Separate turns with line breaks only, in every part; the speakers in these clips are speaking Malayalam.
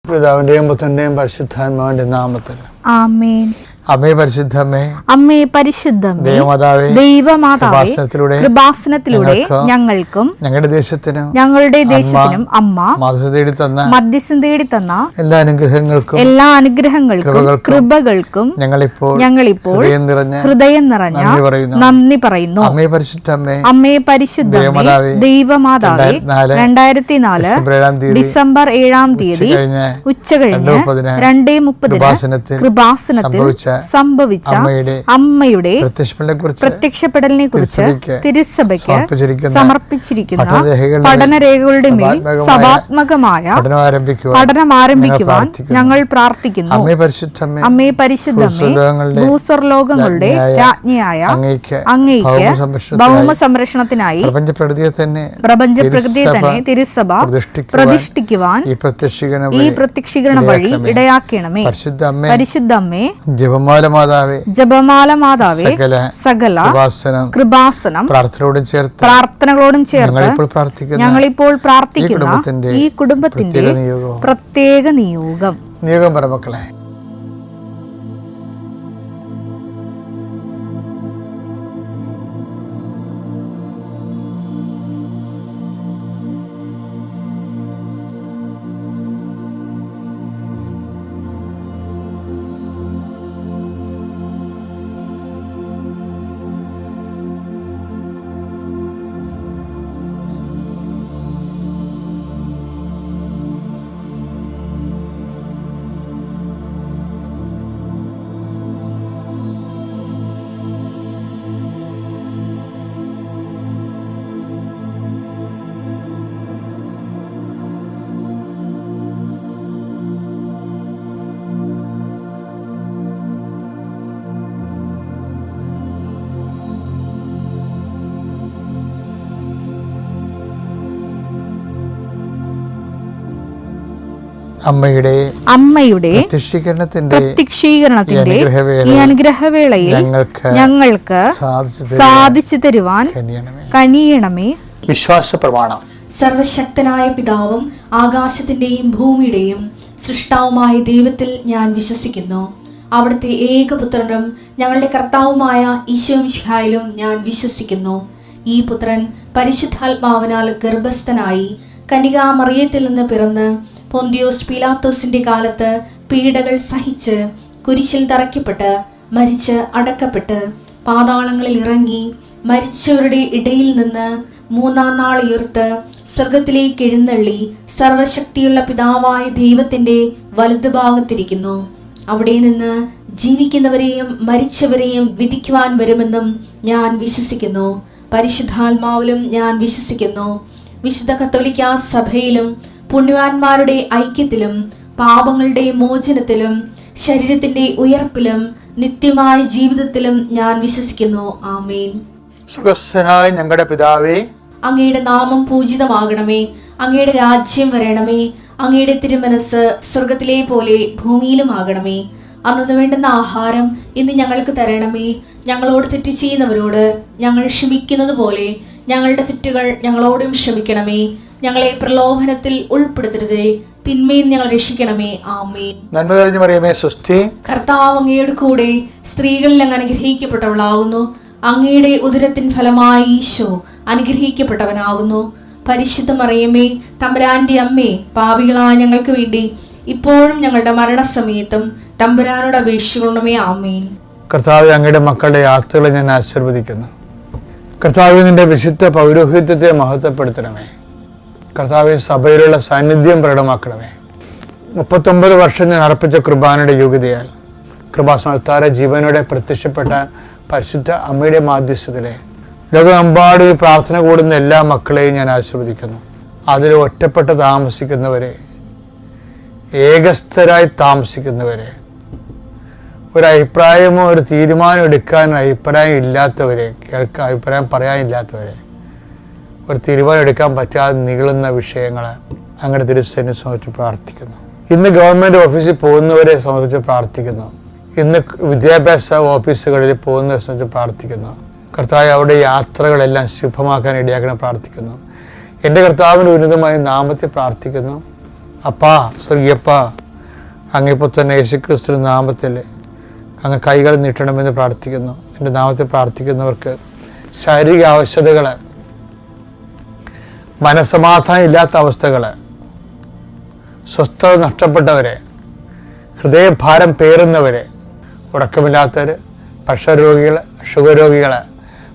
പിതാവിന്റെയും പുത്രന്റെയും പരിശുദ്ധാത്മാവിന്റെ നാമത്തിൽ
ആമേൻ.
അമ്മേ പരിശുദ്ധമേ,
അമ്മേ പരിശുദ്ധമേ, ദൈവമാതാവേ, കൃപാസനത്തിലൂടെ ഞങ്ങൾക്കും ഞങ്ങളുടെ ദേശത്തിനും അമ്മ മധ്യസ്ഥം തേടി തന്ന എല്ലാ അനുഗ്രഹങ്ങൾക്കും കൃപകൾക്കും ഞങ്ങളിപ്പോൾ ഹൃദയം നിറഞ്ഞ നന്ദി പറയുന്നു. അമ്മേ പരിശുദ്ധമേ, ദൈവമാതാവേ, 2004 ഡിസംബർ 7 ഉച്ചകഴിഞ്ഞ് 2:30 കൃപാസനത്തിൽ സംഭവിച്ച അമ്മയുടെ പ്രത്യക്ഷപ്പെടലിനെ കുറിച്ച് തിരുസഭയ്ക്ക് സമർപ്പിച്ചിരിക്കുന്ന പഠനരേഖകളുടെ മേൽ സഭാത്മകമായ പഠനം ആരംഭിക്കുവാൻ ഞങ്ങൾ പ്രാർത്ഥിക്കുന്നു. അമ്മേ പരിശുദ്ധമേ, ഭൂസ്വർലോകങ്ങളുടെ രാജ്ഞിയായ അങ്ങേയ്ക്ക് ഭൗമ സംരക്ഷണത്തിനായി പ്രപഞ്ചപ്രകൃതിയെ തന്നെ തിരുസഭ പ്രതിഷ്ഠിക്കുവാൻ ഈ പ്രത്യക്ഷീകരണ വഴി ഇടയാക്കണമേ. പരിശുദ്ധമ്മേ,
ജപമാല മാതാവേ,
സകല കൃപാസനം പ്രാർത്ഥനകളോടും ചേർത്ത് ഞങ്ങളിപ്പോൾ പ്രാർത്ഥിക്കുന്ന ഈ കുടുംബത്തിന്റെ പ്രത്യേക നിയോഗം
പറമക്കളെ. അമ്മയുടെ പ്രത്യക്ഷീകരണത്തിന്റെ ഈ അനുഗ്രഹവേളയിൽ ഞങ്ങൾക്ക് സാധിച്ചു തരുവാൻ കനിയണമേ. വിശ്വാസ പ്രമാണം.
സർവശക്തനായ പിതാവും ആകാശത്തിന്റെയും ഭൂമിയുടെയും സൃഷ്ടാവുമായ ദൈവത്തിൽ ഞാൻ വിശ്വസിക്കുന്നു. അവിടുത്തെ ഏകപുത്രനും ഞങ്ങളുടെ കർത്താവുമായ ഈശോ മിശിഹായിലും ഞാൻ വിശ്വസിക്കുന്നു. ഈ പുത്രൻ പരിശുദ്ധാത്മാവിനാൽ ഗർഭസ്ഥനായി കന്യകാമറിയത്തിൽ നിന്ന് പിറന്ന് പൊന്തിയോസ് പീലാത്തോസിന്റെ കാലത്ത് പീഡകൾ സഹിച്ച് കുരിശിൽ തറയ്ക്കപ്പെട്ട് മരിച്ച് അടക്കപ്പെട്ട് പാതാളങ്ങളിൽ ഇറങ്ങി മരിച്ചവരുടെ ഇടയിൽ നിന്ന് 3-ാം നാൾ ഉയർത്ത് സ്വർഗത്തിലേക്ക് എഴുന്നള്ളി സർവശക്തിയുള്ള പിതാവായ ദൈവത്തിന്റെ വലതുഭാഗത്തിരിക്കുന്നു. അവിടെ നിന്ന് ജീവിക്കുന്നവരെയും മരിച്ചവരെയും വിധിക്കുവാൻ വരുമെന്നും ഞാൻ വിശ്വസിക്കുന്നു. പരിശുദ്ധാത്മാവിലും ഞാൻ വിശ്വസിക്കുന്നു. വിശുദ്ധ കത്തോലിക്കാ സഭയിലും പുണ്യവാന്മാരുടെ ഐക്യത്തിലും പാപങ്ങളുടെ മോചനത്തിലും ശരീരത്തിന്റെ ഉയർപ്പിലും നിത്യമായ ജീവിതത്തിലും ഞാൻ വിശ്വസിക്കുന്നു. ആമേൻ.
സ്വർഗ്ഗസ്ഥനായ ഞങ്ങളുടെ പിതാവേ,
അങ്ങയുടെ നാമം പൂജിതമാകണമേ. അങ്ങയുടെ രാജ്യം വരണമേ. അങ്ങയുടെ തിരുമനസ് സ്വർഗത്തിലെ പോലെ ഭൂമിയിലും ആകണമേ. അന്നു വേണ്ടുന്ന ആഹാരം ഇന്ന് ഞങ്ങൾക്ക് തരണമേ. ഞങ്ങളോട് തെറ്റ് ചെയ്യുന്നവരോട് ഞങ്ങൾ ക്ഷമിക്കുന്നത് പോലെ ഞങ്ങളുടെ തെറ്റുകൾ ഞങ്ങളോടും ക്ഷമിക്കണമേ. ഞങ്ങളെ പ്രലോഭനത്തിൽ ഉൾപ്പെടുത്തരുതേ, തിന്മയിൽ ഞങ്ങൾ രക്ഷിക്കണമേ. ആമേൻ.
നന്മ നിറഞ്ഞ മറിയമേ, സ്വസ്തി.
കർത്താവ് അങ്ങയുടെ കൂടെ സ്ത്രീകളിൽ അങ്ങ് അനുഗ്രഹിക്കപ്പെട്ടവളാകുന്നു. അങ്ങയുടെ ഉദരത്തിൻ ഫലമായി ഈശോ അനുഗ്രഹിക്കപ്പെട്ടവനാകുന്നു. പരിശുദ്ധ മറിയമേ, തമ്പുരാന്റെ അമ്മേ, പാപികളായ ഞങ്ങൾക്ക് വേണ്ടി ഇപ്പോഴും ഞങ്ങളുടെ മരണസമയത്തും തമ്പുരാനോട് അപേക്ഷിക്കണമേ. ആമേൻ.
കർത്താവേ, അങ്ങയുടെ മക്കളുടെ യാത്രകളെ ഞാൻ ആശീർവദിക്കുന്നു. കർത്താവേ, നിന്റെ വിശുദ്ധ പൗരോഹിത്യത്തെ മഹത്വപ്പെടുത്തണമേ. കർത്താവെ, സഭയിലുള്ള സാന്നിധ്യം പ്രകടമാക്കണമേ. 39 വർഷം ഞാൻ അർപ്പിച്ച കൃപാനയുടെ യോഗ്യതയാൽ കൃപാസനത്താര ജീവനോടെ പ്രത്യക്ഷപ്പെട്ട പരിശുദ്ധ അമ്മയുടെ മാധ്യസ്ഥത്തിലെ ലോകമെമ്പാടും ഈ പ്രാർത്ഥന കൂടുന്ന എല്ലാ മക്കളെയും ഞാൻ ആശീർവദിക്കുന്നു. അതിൽ ഒറ്റപ്പെട്ട് താമസിക്കുന്നവരെ, ഏകസ്ഥരായി താമസിക്കുന്നവരെ, ഒരു അഭിപ്രായമോ ഒരു തീരുമാനം എടുക്കാൻ അഭിപ്രായം ഇല്ലാത്തവരെ, അഭിപ്രായം പറയാനില്ലാത്തവരെ, ഒരു തീരുമാനം എടുക്കാൻ പറ്റാതെ നീളുന്ന വിഷയങ്ങൾ അങ്ങയുടെ തിരുസേനെ സംബന്ധിച്ച് പ്രാർത്ഥിക്കുന്നു. ഇന്ന് ഗവൺമെൻറ് ഓഫീസിൽ പോകുന്നവരെ സംബന്ധിച്ച് പ്രാർത്ഥിക്കുന്നു. ഇന്ന് വിദ്യാഭ്യാസ ഓഫീസുകളിൽ പോകുന്നവരെ സംബന്ധിച്ച് പ്രാർത്ഥിക്കുന്നു. കർത്താവ് അവരുടെ യാത്രകളെല്ലാം ശുഭമാക്കാൻ ഇടയാക്കണം പ്രാർത്ഥിക്കുന്നു. എൻ്റെ കർത്താവിൻ്റെ ഉന്നതമായ നാമത്തെ പ്രാർത്ഥിക്കുന്നു. അപ്പാ, സ്വർഗീയപ്പാ, അങ്ങിപ്പോൾ തന്നെ യേശുക്രിസ്തു നാമത്തിൽ അങ്ങ് കൈകൾ നീട്ടണമെന്ന് പ്രാർത്ഥിക്കുന്നു. എൻ്റെ നാമത്തിൽ പ്രാർത്ഥിക്കുന്നവർക്ക് ശാരീരിക ആവശ്യതകൾ, മനസ്സമാധാനം ഇല്ലാത്ത അവസ്ഥകൾ, സ്വസ്ഥത നഷ്ടപ്പെട്ടവരെ, ഹൃദയഭാരം പേറുന്നവരെ, ഉറക്കമില്ലാത്തവർ, പ്രഷർ രോഗികൾ, ഷുഗർ രോഗികൾ,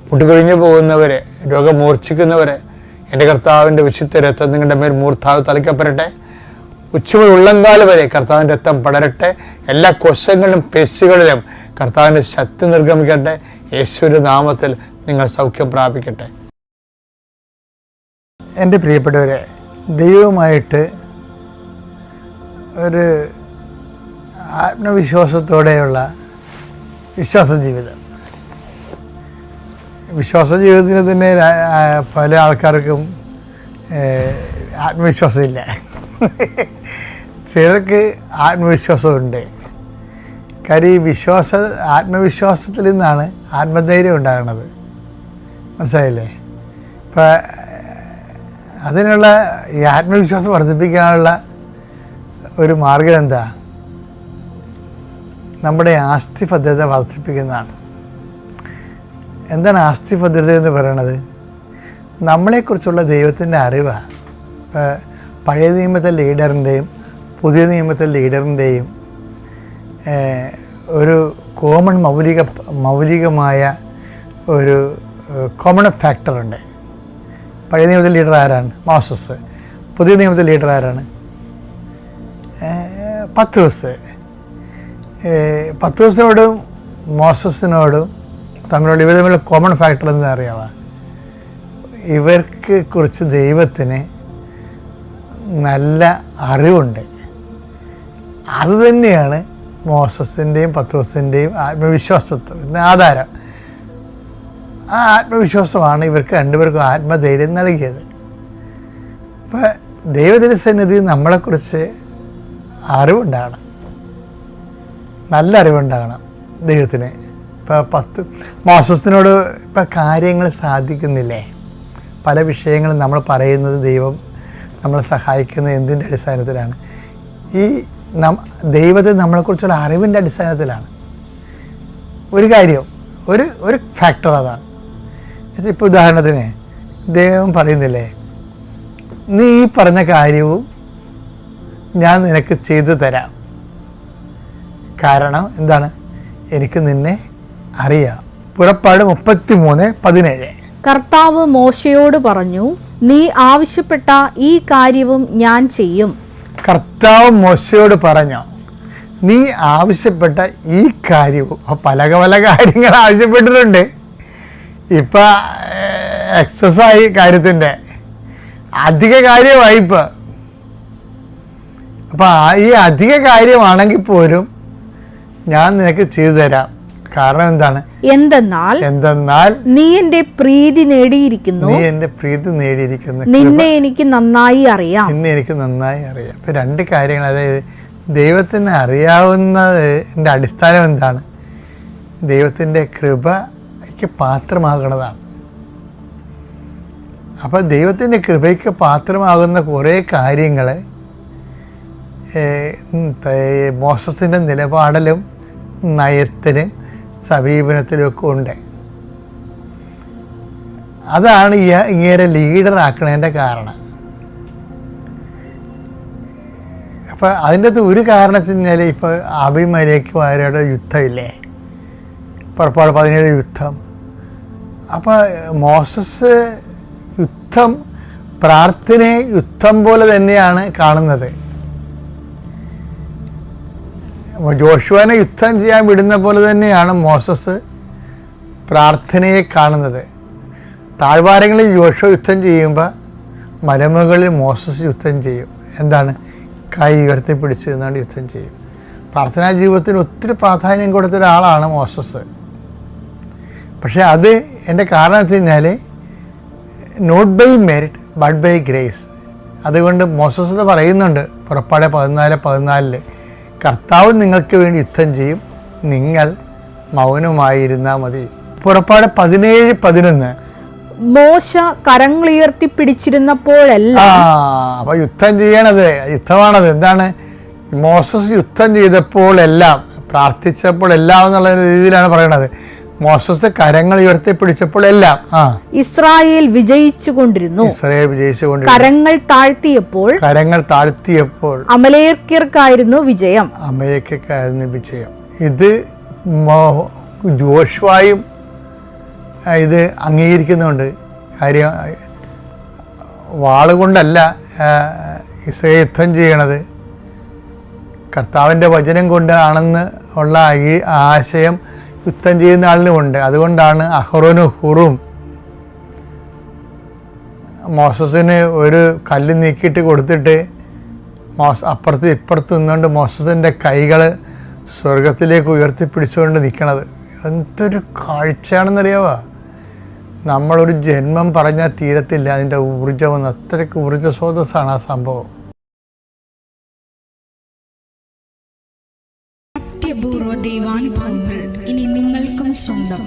മുട്ടുകൊഴിഞ്ഞു പോകുന്നവരെ, രോഗം മൂർച്ഛിക്കുന്നവരെ, എൻ്റെ കർത്താവിൻ്റെ വിശുദ്ധ രക്തം നിങ്ങളുടെ മേൽ മൂർത്താവ് തളിക്കപ്പെടട്ടെ. ഉച്ചമുതൽ ഉള്ളങ്കാല് വരെ കർത്താവിൻ്റെ രക്തം പടരട്ടെ. എല്ലാ കോശങ്ങളിലും പേശികളിലും കർത്താവിൻ്റെ ശക്തി നിർഗമിക്കട്ടെ. യേശുവിൻ്റെ നാമത്തിൽ നിങ്ങൾ സൗഖ്യം പ്രാപിക്കട്ടെ. എൻ്റെ പ്രിയപ്പെട്ടവരെ, ദൈവവുമായിട്ട് ഒരു ആത്മവിശ്വാസത്തോടെയുള്ള വിശ്വാസ ജീവിതം, വിശ്വാസ ജീവിതത്തിന് തന്നെ പല ആൾക്കാർക്കും ആത്മവിശ്വാസമില്ല. ചിലർക്ക് ആത്മവിശ്വാസമുണ്ട്. കാര്യം ഈ ആത്മവിശ്വാസത്തിൽ നിന്നാണ് ആത്മധൈര്യം ഉണ്ടാകുന്നത്. മനസ്സിലായില്ലേ? ഇപ്പം അതിനുള്ള ഈ ആത്മവിശ്വാസം വർദ്ധിപ്പിക്കാനുള്ള ഒരു മാർഗം എന്താ? നമ്മുടെ ആസ്തി ഭദ്രത വർദ്ധിപ്പിക്കുന്നതാണ്. എന്താണ് ആസ്തി ഭദ്രത എന്ന് പറയണത്? നമ്മളെക്കുറിച്ചുള്ള ദൈവത്തിൻ്റെ അറിവാണ്. പഴയ നിയമത്തെ ലീഡറിൻ്റെയും പുതിയ നിയമത്തെ ലീഡറിൻ്റെയും ഒരു മൗലികമായ ഒരു കോമൺ ഫാക്ടറുണ്ട്. പഴയ നിയമത്തിലെ ലീഡർ ആരാണ്? മോസസ്. പുതിയ നിയമത്തിലെ ലീഡർ ആരാണ്? പത്രോസിനോടും മോസസിനോടും തമ്മിലുള്ള ഇവർ തമ്മിലുള്ള കോമൺ ഫാക്ടർ എന്താ അറിയാമോ? ഇവർക്ക് കുറിച്ച് ദൈവത്തിന് നല്ല അറിവുണ്ട്. അതുതന്നെയാണ് മോസസിൻ്റെയും പത്രോസിൻ്റെയും ആത്മവിശ്വാസത്തിന് ആധാരം. ആ ആത്മവിശ്വാസമാണ് ഇവർക്ക് രണ്ടുപേർക്കും ആത്മധൈര്യം നൽകിയത്. ഇപ്പം ദൈവത്തിൻ്റെ സന്നിധിയിൽ നമ്മളെക്കുറിച്ച് അറിവുണ്ടാകണം, നല്ല അറിവുണ്ടാകണം ദൈവത്തിന്. ഇപ്പം മോസസിനോട് ഇപ്പം കാര്യങ്ങൾ സാധിക്കുന്നില്ലേ? പല വിഷയങ്ങളും നമ്മൾ പറയുന്നത് ദൈവം നമ്മളെ സഹായിക്കുന്നത് എന്തിൻ്റെ അടിസ്ഥാനത്തിലാണ്? ഈ ദൈവത്തെ നമ്മളെക്കുറിച്ചുള്ള അറിവിൻ്റെ അടിസ്ഥാനത്തിലാണ്. ഒരു കാര്യം, ഒരു ഫാക്ടർ അതാണ്. ഇപ്പോൾ ഉദാഹരണത്തിന് ദൈവം പറയുന്നില്ലേ, നീ ഈ പറഞ്ഞ കാര്യവും ഞാൻ നിനക്ക് ചെയ്തു തരാം. കാരണം എന്താണ്? എനിക്ക് നിന്നെ അറിയാം. പുറപ്പാട് 33:17.
കർത്താവ് മോശയോട് പറഞ്ഞു, നീ ആവശ്യപ്പെട്ട ഈ കാര്യവും ഞാൻ ചെയ്യും.
കർത്താവ് മോശയോട് പറഞ്ഞു, നീ ആവശ്യപ്പെട്ട ഈ കാര്യവും. പല കാര്യങ്ങൾ ആവശ്യപ്പെട്ടിട്ടുണ്ട്. ഇപ്പം എക്സസൈസ് കാര്യത്തിൻ്റെ അധിക കാര്യമായി ഇപ്പം. അപ്പം ഈ അധിക കാര്യമാണെങ്കിൽ പോലും ഞാൻ നിനക്ക് ചെയ്തു തരാം. കാരണം എന്താണ്? എന്തെന്നാൽ
നീ എന്റെ പ്രീതി നേടിയിരിക്കുന്നു. നിന്നെ എനിക്ക് നന്നായി അറിയാം.
ഇപ്പൊ രണ്ട് കാര്യങ്ങൾ. അതായത് ദൈവത്തിന് അറിയാവുന്നതിൻ്റെ അടിസ്ഥാനം എന്താണ്? ദൈവത്തിൻ്റെ കൃപയ്ക്ക് പാത്രമാകണതാണ്. അപ്പം ദൈവത്തിൻ്റെ കൃപയ്ക്ക് പാത്രമാകുന്ന കുറേ കാര്യങ്ങൾ മോസസിൻ്റെ നിലപാടിലും നയത്തിലും സമീപനത്തിലുമൊക്കെ ഉണ്ട്. അതാണ് ഇങ്ങനെ ലീഡറാക്കണതിൻ്റെ കാരണം. അപ്പം അതിൻ്റെ അകത്ത് ഒരു കാരണത്തിന് കഴിഞ്ഞാൽ ഇപ്പോൾ അബിമലേക്കും അവരുടെ യുദ്ധമില്ലേ, പുറപ്പാട് 17 യുദ്ധം. അപ്പോൾ മോസസ് പ്രാർത്ഥനയെ യുദ്ധം പോലെ തന്നെയാണ് കാണുന്നത്. ജോഷുവനെ യുദ്ധം ചെയ്യാൻ വിടുന്ന പോലെ തന്നെയാണ് മോസസ് പ്രാർത്ഥനയെ കാണുന്നത്. താഴ്വാരങ്ങളിൽ ജോഷുവ യുദ്ധം ചെയ്യുമ്പോൾ മലമുകളിൽ മോസസ് യുദ്ധം ചെയ്യും. എന്താണ്? കൈ ഉയർത്തിപ്പിടിച്ച് നിന്നാണ് യുദ്ധം ചെയ്യും. പ്രാർത്ഥനാ ജീവിതത്തിന് ഒത്തിരി പ്രാധാന്യം കൊടുത്ത ഒരാളാണ് മോസസ്. പക്ഷേ അത് എൻ്റെ കാരണം എന്ന് വെച്ച് കഴിഞ്ഞാൽ not by merit but by grace. അതുകൊണ്ട് മോസസ് എന്ന് പറയുന്നുണ്ട് പുറപ്പാട് 14:14 കർത്താവ് നിങ്ങൾക്ക് വേണ്ടി യുദ്ധം ചെയ്യും, നിങ്ങൾ മൗനമായിരുന്നാൽ മതി. പുറപ്പാട് 17:11
മോശ കരങ്ങളുയർത്തി പിടിച്ചിരുന്നപ്പോഴെല്ലാം
അപ്പൊ യുദ്ധം ചെയ്യണത് യുദ്ധമാണത്. എന്താണ്? മോസസ് യുദ്ധം ചെയ്തപ്പോഴെല്ലാം, പ്രാർത്ഥിച്ചപ്പോഴെല്ലാം എന്നുള്ള രീതിയിലാണ് പറയണത്. മോസസ് കരങ്ങൾ ഉയർത്തി പിടിച്ചപ്പോഴെല്ലാം
ഇസ്രായേൽ വിജയിച്ചുകൊണ്ടിരുന്നു. കരങ്ങൾ താഴ്ത്തിയപ്പോൾ അമലേക്യർക്കായിരുന്നു വിജയം.
ഇത് ജോഷുവായും ഇത് അംഗീകരിക്കുന്നുണ്ട്. കാര്യം വാളുകൊണ്ടല്ല ഇസ്രായേൽ യുദ്ധം ചെയ്യണത്, കർത്താവിൻ്റെ വചനം കൊണ്ടാണെന്ന് ഉള്ള ഈ ആശയം യുദ്ധം ചെയ്യുന്ന ആളിനുമുണ്ട്. അതുകൊണ്ടാണ് അഹ്റോനും ഹൂറും മോസസിന് ഒരു കല്ല് നീക്കിയിട്ട് കൊടുത്തിട്ട് അപ്പുറത്ത് ഇപ്പുറത്ത് നിന്നുകൊണ്ട് മോസസിൻ്റെ കൈകൾ സ്വർഗത്തിലേക്ക് ഉയർത്തിപ്പിടിച്ചുകൊണ്ട് നിൽക്കണത്. എന്തൊരു കാഴ്ചയാണെന്നറിയാവോ? നമ്മളൊരു ജന്മം പറഞ്ഞാൽ തീരത്തില്ല അതിൻ്റെ ഊർജ്ജമെന്ന്. അത്രയ്ക്ക് ഊർജ്ജസ്രോതസ്സാണ് ആ സംഭവം.
അത്യപൂർവ ദൈവാനുഭവങ്ങൾ ഇനി നിങ്ങൾക്കും സ്വന്തം.